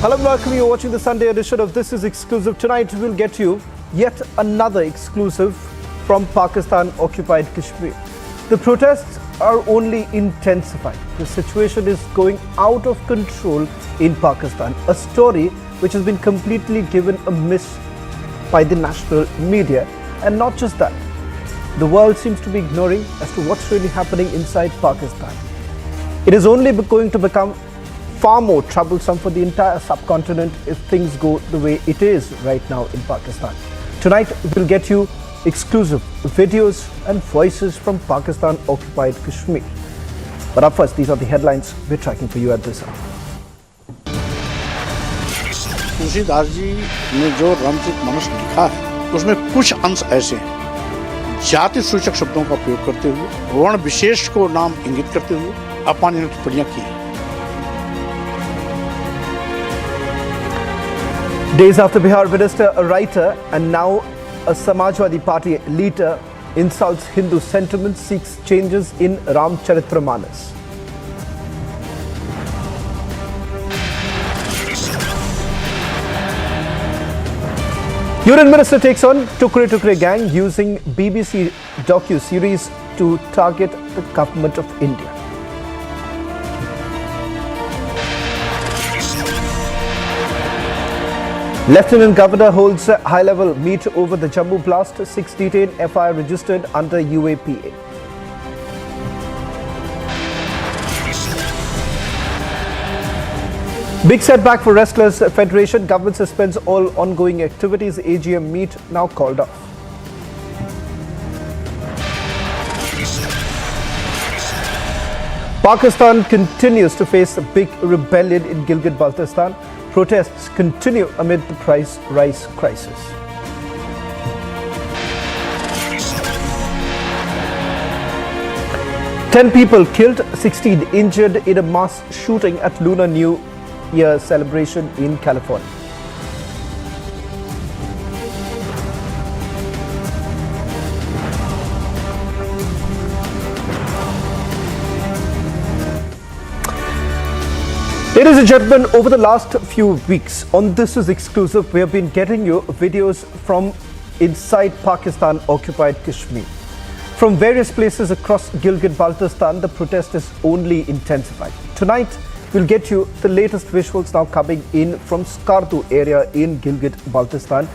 Hello and welcome. You're watching the Sunday edition of This Is Exclusive. Tonight we'll get you yet another exclusive from Pakistan-occupied Kashmir. The protests are only intensifying. The situation is going out of control in Pakistan. A story which has been completely given a miss by the national media. And not just that, the world seems to be ignoring as to what's really happening inside Pakistan. It is only going to become far more troublesome for the entire subcontinent if things go the way it is right now in Pakistan. Tonight, we'll get you exclusive videos and voices from Pakistan-occupied Kashmir. But up first, these are the headlines we're tracking for you at this hour. Tulsidas ji ने जो रामचरितमानस लिखा है उसमें कुछ अंश ऐसे हैं जाति सूचक शब्दों का प्रयोग करते हुए वर्ण विशेष को नाम इंगित करते हुए अपमानजनक टिप्पणियां की। Days after Bihar minister, a writer and now a Samajwadi Party leader insults Hindu sentiments, seeks changes in Ramcharitramanas. Union Minister takes on Tukre Tukre gang using BBC docu-series to target the government of India. Lieutenant Governor holds a high-level meet over the Jammu blast. 6 detained, FIR registered under UAPA. Big setback for Wrestlers Federation. Government suspends all ongoing activities. AGM meet now called off. Pakistan continues to face a big rebellion in Gilgit-Baltistan. Protests continue amid the price rise crisis. Ten people killed, 16 injured in a mass shooting at Lunar New Year celebration in California. Ladies and gentlemen, over the last few weeks on This Is Exclusive, we have been getting you videos from inside Pakistan-occupied Kashmir. From various places across Gilgit-Baltistan, the protest is only intensified. Tonight, we'll get you the latest visuals now coming in from Skardu area in Gilgit-Baltistan,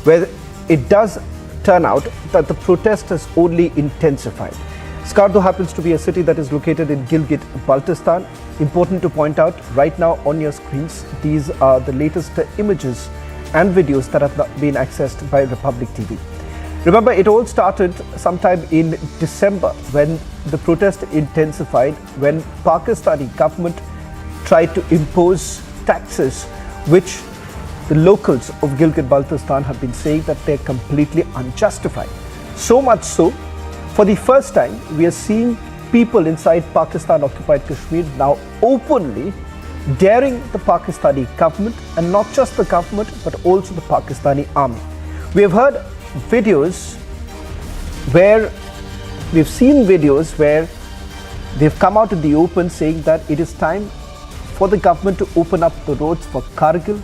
where it does turn out that the protest has only intensified. Skardu happens to be a city that is located in Gilgit-Baltistan. Important to point out, right now on your screens, these are the latest images and videos that have been accessed by Republic TV. Remember, it all started sometime in December when the protest intensified, when Pakistani government tried to impose taxes which the locals of Gilgit-Baltistan have been saying that they're completely unjustified. So much so, for the first time, we are seeing people inside Pakistan-occupied Kashmir now openly daring the Pakistani government, and not just the government, but also the Pakistani army. We have heard videos where we've seen videos where they've come out in the open saying that it is time for the government to open up the roads for Kargil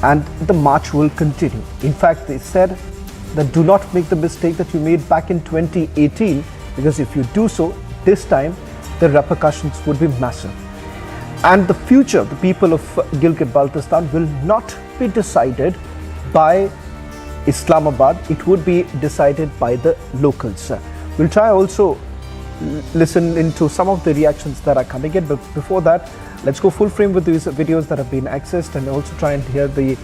and the march will continue. In fact, they said that do not make the mistake that you made back in 2018, because if you do so, this time the repercussions would be massive. And the future of the people of Gilgit-Baltistan will not be decided by Islamabad, it would be decided by the locals. We'll try also listen into some of the reactions that are coming in, but before that, let's go full frame with these videos that have been accessed and also try and hear the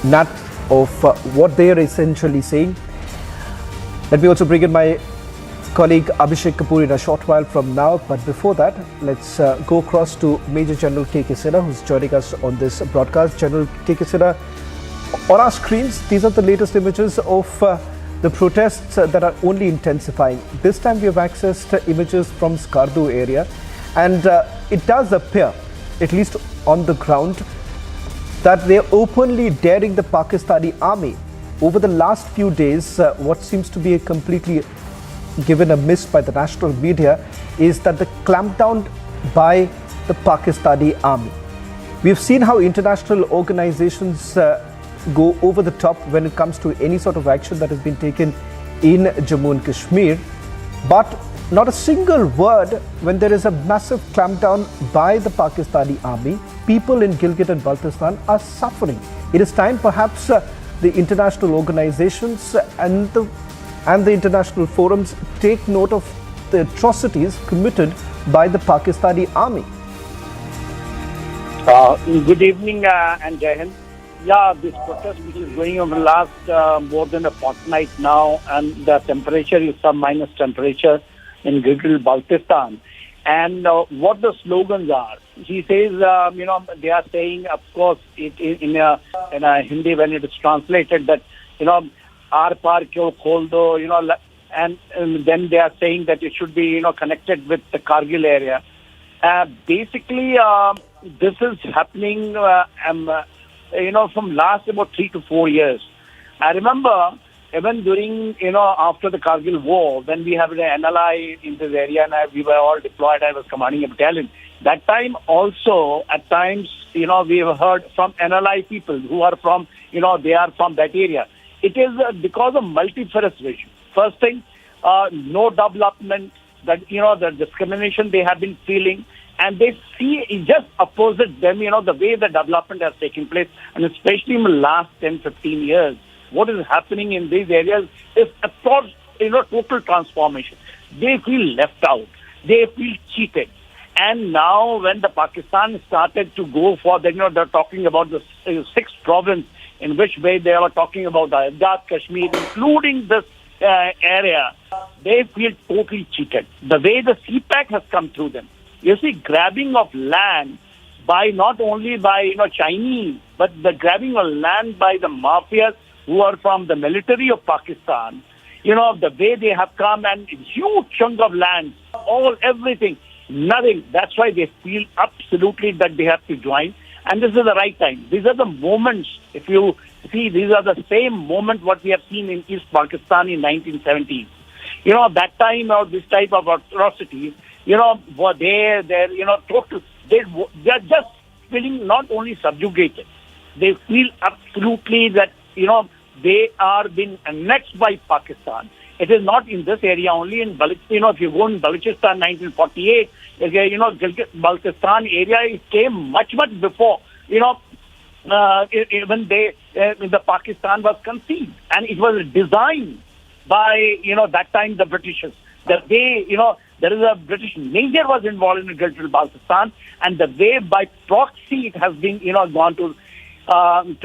nut of what they are essentially saying. Let me also bring in my colleague Abhishek Kapoor in a short while from now, but before that, let's go across to Major General K.K. Sinha, who's joining us on this broadcast. General K.K. Sinha, on our screens, these are the latest images of the protests that are only intensifying. This time we have accessed images from Skardu area, and it does appear, at least on the ground, that they are openly daring the Pakistani army. Over the last few days, what seems to be a completely given a miss by the national media is that the clampdown by the Pakistani army. We've seen how international organizations go over the top when it comes to any sort of action that has been taken in Jammu and Kashmir, but not a single word when there is a massive clampdown by the Pakistani army. People in Gilgit and Baltistan are suffering. It is time perhaps the international organizations and the international forums take note of the atrocities committed by the Pakistani army. Good evening and Jai Hind. Yeah, this protest which is going on the last more than a fortnight now, and the temperature is some minus temperature in Gilgit-Baltistan. And what the slogans are, he says, they are saying, of course, in a Hindi when it is translated that, aar paar kyo khol do, and then they are saying that it should be, connected with the Kargil area. Basically, this is happening, from last about 3 to 4 years. I remember even during, after the Kargil war, when we had an NLI in this area and we were all deployed, I was commanding a battalion. That time also, at times, we have heard from NLI people who are from, they are from that area. It is because of multifarious vision. First thing, no development, that, the discrimination they have been feeling, and they see just opposite them, the way the development has taken place, and especially in the last 10, 15 years. What is happening in these areas is a total transformation. They feel left out. They feel cheated. And now when the Pakistan started to go for, they're talking about the 6th province, in which way they were talking about the Azad Kashmir, including this area, they feel totally cheated. The way the CPAC has come through them. You see, grabbing of land by not only by Chinese, but the grabbing of land by the mafias who are from the military of Pakistan. The way they have come and huge chunk of land, everything, nothing. That's why they feel absolutely that they have to join. And this is the right time. These are the moments, if you see, these are the same moment what we have seen in East Pakistan in 1970s. That time of this type of atrocities, were they're total, they're just feeling not only subjugated, they feel absolutely that, they are being annexed by Pakistan. It is not in this area only, in if you go in Balochistan 1948, Gilgit-Baltistan area, it came much before, even the Pakistan was conceived, and it was designed by, that time the Britishers. The way, there is a British major was involved in Gilgit-Baltistan, and the way by proxy it has been, gone to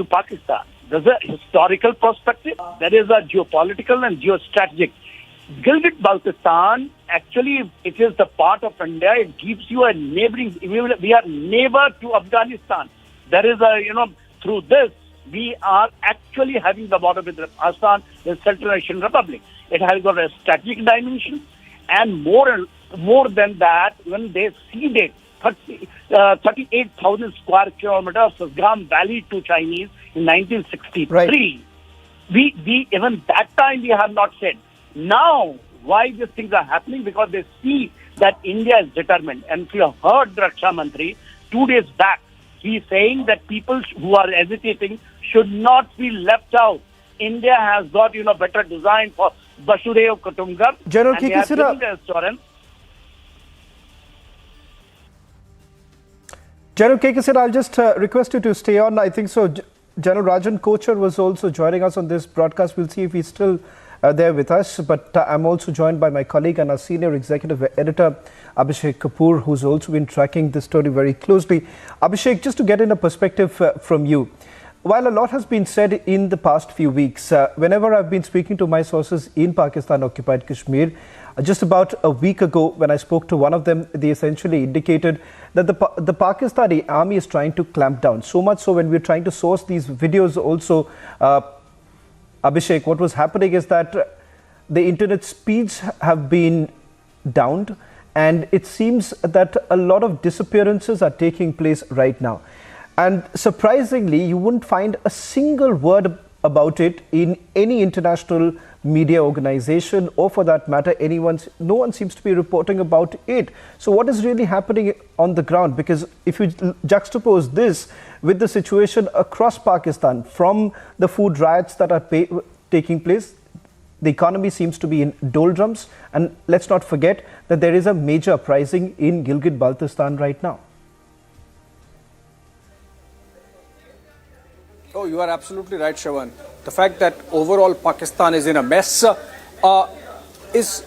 Pakistan. There's a historical perspective, there is a geopolitical and geostrategic. Gilgit-Baltistan, actually, it is the part of India. It gives you a neighboring, we are neighbor to Afghanistan. There is a, through this, we are actually having the border with Afghanistan, the Central Asian Republic. It has got a strategic dimension, and more than that, when they ceded 38,000 square kilometers of Sasgam Valley to Chinese in 1963. Right. We even that time we have not said. Now, why these things are happening? Because they see that India is determined. And if you have heard the Raksha Mantri 2 days back, he is saying that people who are hesitating should not be left out. India has got, better design for Vasudev Kutumbakam. General and they have given the assurance. General K.K. I'll just request you to stay on. I think so. General Rajan Kochar was also joining us on this broadcast. We'll see if he's still there with us. But I'm also joined by my colleague and our senior executive editor, Abhishek Kapoor, who's also been tracking this story very closely. Abhishek, just to get in a perspective from you, while a lot has been said in the past few weeks, whenever I've been speaking to my sources in Pakistan-occupied Kashmir, just about a week ago, when I spoke to one of them, they essentially indicated that the Pakistani army is trying to clamp down. So much so when we're trying to source these videos also, Abhishek, what was happening is that the internet speeds have been downed, and it seems that a lot of disappearances are taking place right now. And surprisingly, you wouldn't find a single word about it in any international media organization, or for that matter, no one seems to be reporting about it. So what is really happening on the ground? Because if you juxtapose this with the situation across Pakistan, from the food riots that are taking place, the economy seems to be in doldrums. And let's not forget that there is a major uprising in Gilgit-Baltistan right now. Oh, you are absolutely right, Shravan. The fact that overall Pakistan is in a mess is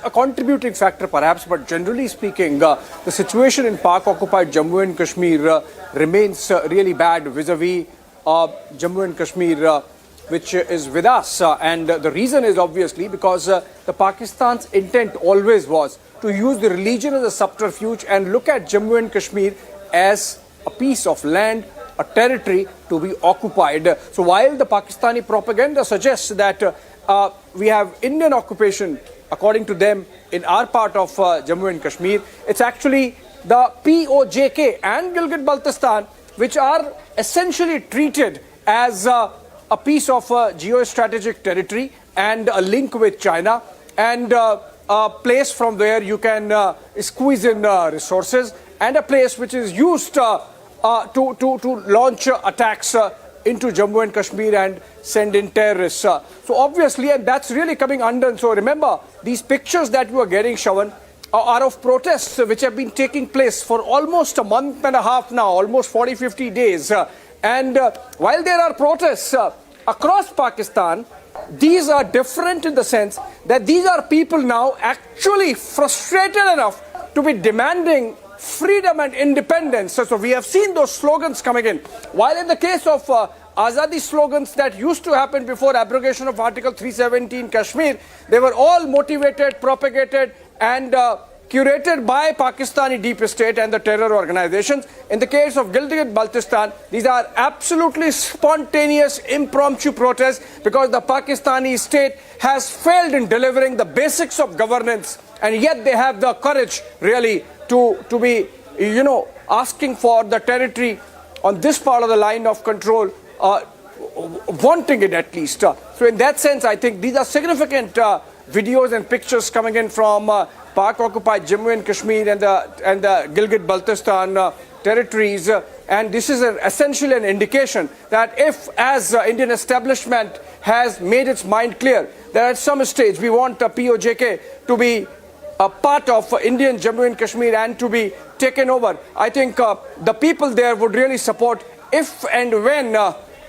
a contributing factor perhaps, but generally speaking, the situation in Pak-occupied Jammu and Kashmir remains really bad vis-a-vis Jammu and Kashmir, which is with us. And the reason is obviously because the Pakistan's intent always was to use the religion as a subterfuge and look at Jammu and Kashmir as a piece of land, a territory to be occupied. So while the Pakistani propaganda suggests that we have Indian occupation, according to them, in our part of Jammu and Kashmir, it's actually the PoK and Gilgit-Baltistan which are essentially treated as a piece of geostrategic territory and a link with China, and a place from where you can squeeze in resources, and a place which is used to launch attacks into Jammu and Kashmir and send in terrorists. So obviously, and that's really coming undone. So remember, these pictures that you are getting, Shravan, are of protests which have been taking place for almost a month and a half now, almost 40-50 days. And while there are protests across Pakistan, these are different in the sense that these are people now actually frustrated enough to be demanding freedom and independence. So we have seen those slogans coming in. While in the case of Azadi slogans that used to happen before abrogation of Article 317 Kashmir, they were all motivated, propagated and curated by Pakistani deep state and the terror organizations. In the case of Gilgit-Baltistan, these are absolutely spontaneous, impromptu protests because the Pakistani state has failed in delivering the basics of governance, and yet they have the courage really to be, asking for the territory on this part of the line of control, wanting it at least. So in that sense, I think these are significant videos and pictures coming in from Pak-occupied Jammu and Kashmir and the Gilgit-Baltistan territories. And this is essentially an indication that if, as Indian establishment has made its mind clear, that at some stage we want the PoK to be a part of Indian Jammu and Kashmir and to be taken over, I think the people there would really support if and when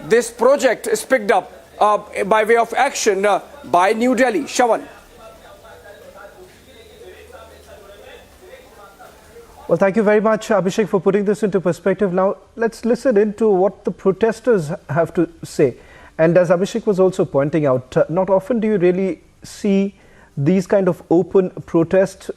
this project is picked up by way of action by New Delhi. Shravan. Well, thank you very much, Abhishek, for putting this into perspective. Now, let's listen into what the protesters have to say. And as Abhishek was also pointing out, not often do you really see these kind of open protests.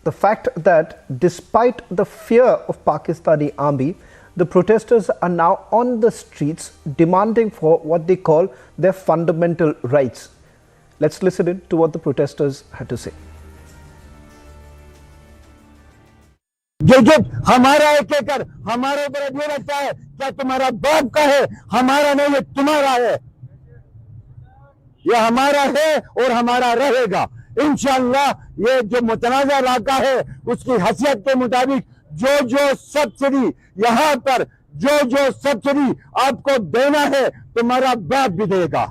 The fact that despite the fear of Pakistani army, the protesters are now on the streets demanding for what they call their fundamental rights. Let's listen in to what the protesters had to say. Gilgit हमारा एक एकड़ हमारे ऊपर ये लगता है क्या तुम्हारा बाप का है, हमारा नहीं, ये तुम्हारा है, ये हमारा है और हमारा रहेगा इंशाअल्लाह। ये जो मुतनाज़ा इलाका है उसकी हैसियत के मुताबिक जो सब्सिडी यहाँ पर जो सब्सिडी आपको देना है तुम्हारा बाप भी देगा।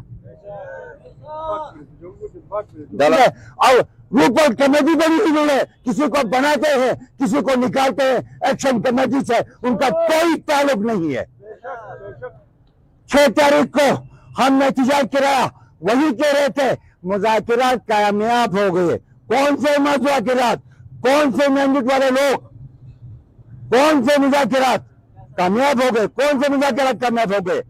अब रूपल कमेटी बनी हुई है, किसी को बनाते हैं किसी को निकालते हैं, एक्शन कमेटी से उनका कोई ताल्लुक नहीं है। 6 तारीख को हमने एहतजाज कराया, वही कह रहे थे मुज़ाकिरात कामयाब हो गए। कौन से मुज़ाकिरात, कौन से मैंडेट वाले लोग, कौन से मुज़ाकिरात कामयाब हो गए, कौन से मुज़ाकिरात कामयाब हो गए?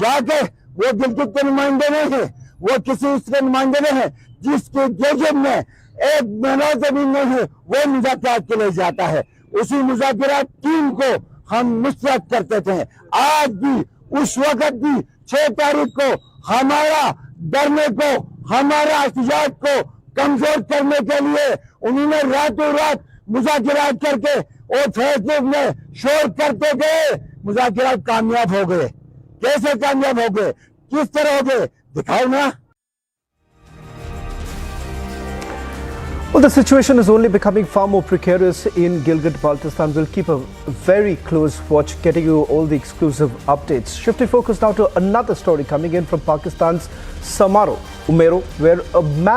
जाके वो गिलगित के नुमाइंदे नहीं है, वो किसी इसके नुमाइंदे नहीं है जिसके गिलगित में एक महीना जमीन नहीं है, वो मुज़ाकिरात के लिए जाता है। उसी मुज़ाकिरात टीम को हम मुस्तरद करते थे। आज भी उस वक्त भी 6 तारीख को हमारा डरने को, हमारा एहतजाज को कमजोर करने के लिए उन्होंने रातों रात मुज़ाकिरात करके और फेसबुक में शोर करते गए। मुज़ाकिरात कामयाब हो गए। कैसे कामयाब हो गए? किस तरह होगे दिखाओ ना। Well, the situation is only becoming far more precarious in Gilgit-Baltistan. We'll keep a very close watch, getting you all the exclusive updates. Shifting focus now to another story coming in from Pakistan's Samaro, Umero, where a man